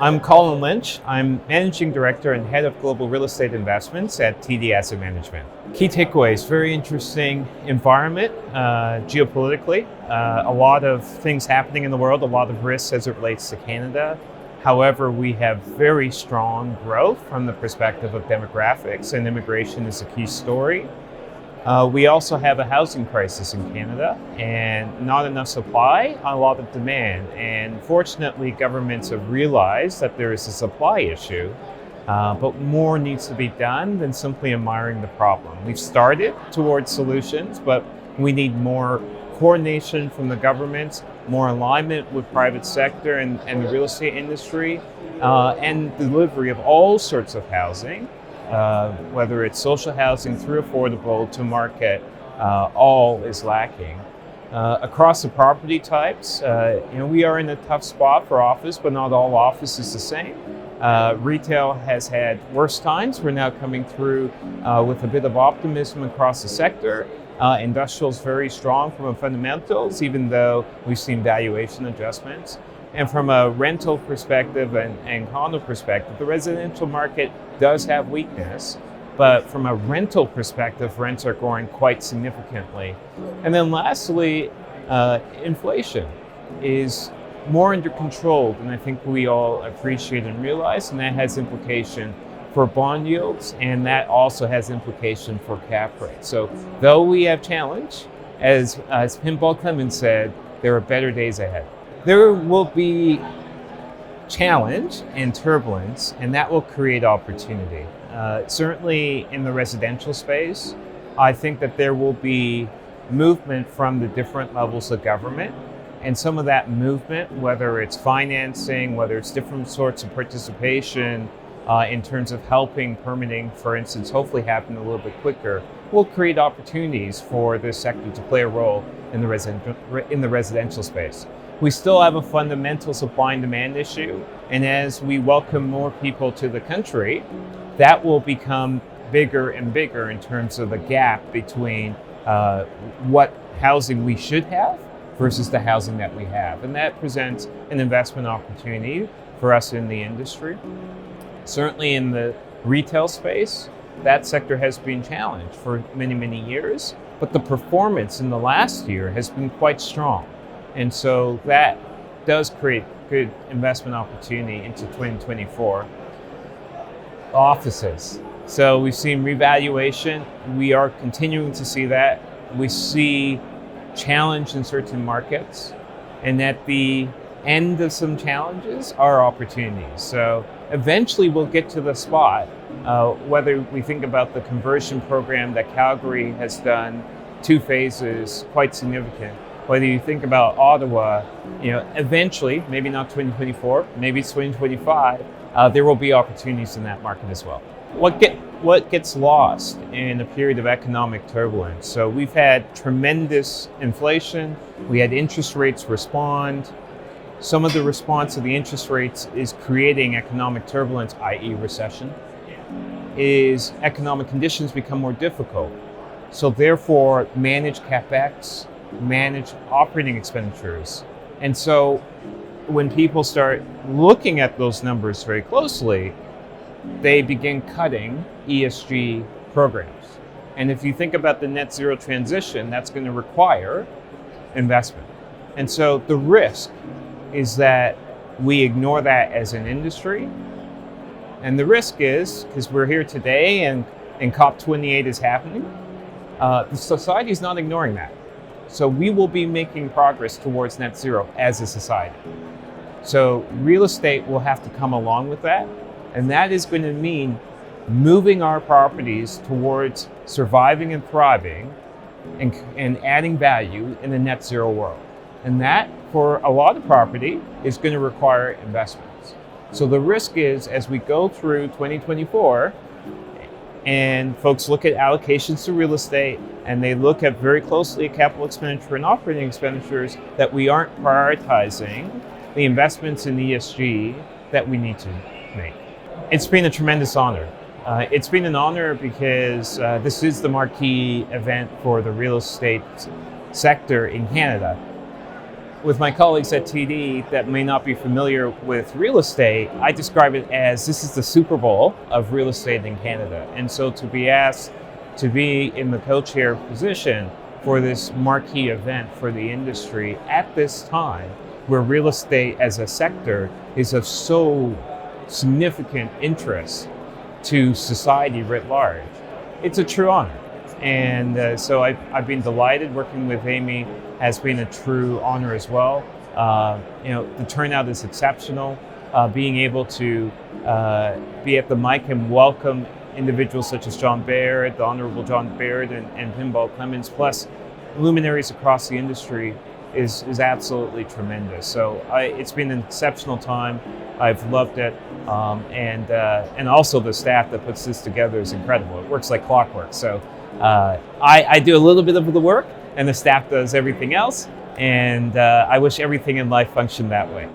I'm Colin Lynch. I'm Managing Director and Head of Global Real Estate Investments at TD Asset Management. Key takeaways, very interesting environment geopolitically. A lot of things happening in the world, a lot of risks as it relates to Canada. However, we have very strong growth from the perspective of demographics, and immigration is a key story. We also have a housing crisis in Canada and not enough supply, a lot of demand. And fortunately, governments have realized that there is a supply issue, but more needs to be done than simply admiring the problem. We've started towards solutions, but we need more coordination from the governments, more alignment with private sector and the real estate industry, and delivery of all sorts of housing. Whether it's social housing through affordable to market, all is lacking. Across the property types, we are in a tough spot for office, but not all office is the same. Retail has had worse times. We're now coming through with a bit of optimism across the sector. Industrial is very strong from a fundamentals, even though we've seen valuation adjustments. And from a rental perspective and condo perspective, the residential market does have weakness, but from a rental perspective, rents are growing quite significantly. And then lastly, inflation is more under control than I think we all appreciate and realize, and that has implication for bond yields, and that also has implication for cap rates. So though we have challenge, as Pinball Clemens said, there are better days ahead. There will be challenge and turbulence, and that will create opportunity. Certainly in the residential space, I think that there will be movement from the different levels of government, and some of that movement, whether it's financing, whether it's different sorts of participation in terms of helping permitting, for instance, hopefully happen a little bit quicker, will create opportunities for this sector to play a role in the residential space. We still have a fundamental supply and demand issue, and as we welcome more people to the country, that will become bigger and bigger in terms of the gap between what housing we should have versus the housing that we have. And that presents an investment opportunity for us in the industry. Certainly in the retail space, that sector has been challenged for many, many years, but the performance in the last year has been quite strong. And so that does create good investment opportunity into 2024. Offices. So we've seen revaluation. We are continuing to see that. We see challenge in certain markets. And at the end of some challenges are opportunities. So eventually we'll get to the spot, whether we think about the conversion program that Calgary has done, 2 phases, quite significant. Whether you think about Ottawa, eventually, maybe not 2024, maybe it's 2025, there will be opportunities in that market as well. What gets lost in a period of economic turbulence? So we've had tremendous inflation. We had interest rates respond. Some of the response to the interest rates is creating economic turbulence, i.e. recession, is economic conditions become more difficult. So therefore, manage CapEx, manage operating expenditures. And so when people start looking at those numbers very closely, they begin cutting ESG programs. And if you think about the net zero transition, that's going to require investment. And so the risk is that we ignore that as an industry. And the risk is, because we're here today and COP28 is happening, the society is not ignoring that. So we will be making progress towards net zero as a society. So real estate will have to come along with that. And that is going to mean moving our properties towards surviving and thriving and adding value in a net zero world. And that, for a lot of property, is going to require investments. So the risk is, as we go through 2024, and folks look at allocations to real estate, and they look at very closely at capital expenditure and operating expenditures, that we aren't prioritizing the investments in ESG that we need to make. It's been a tremendous honor. It's been an honor because this is the marquee event for the real estate sector in Canada. with my colleagues at TD that may not be familiar with real estate, I describe it as this is the Super Bowl of real estate in Canada. And so to be asked to be in the co-chair position for this marquee event for the industry at this time, where real estate as a sector is of so significant interest to society writ large, it's a true honor. And so I've been delighted. Working with Amy has been a true honor as well. The turnout is exceptional. Being able to be at the mic and welcome individuals such as John Baird, the Honorable John Baird, and Pinball Clemens, plus luminaries across the industry, is absolutely tremendous. So it's been an exceptional time. I've loved it, and also the staff that puts this together is incredible. It works like clockwork. So I do a little bit of the work, and the staff does everything else. And I wish everything in life functioned that way.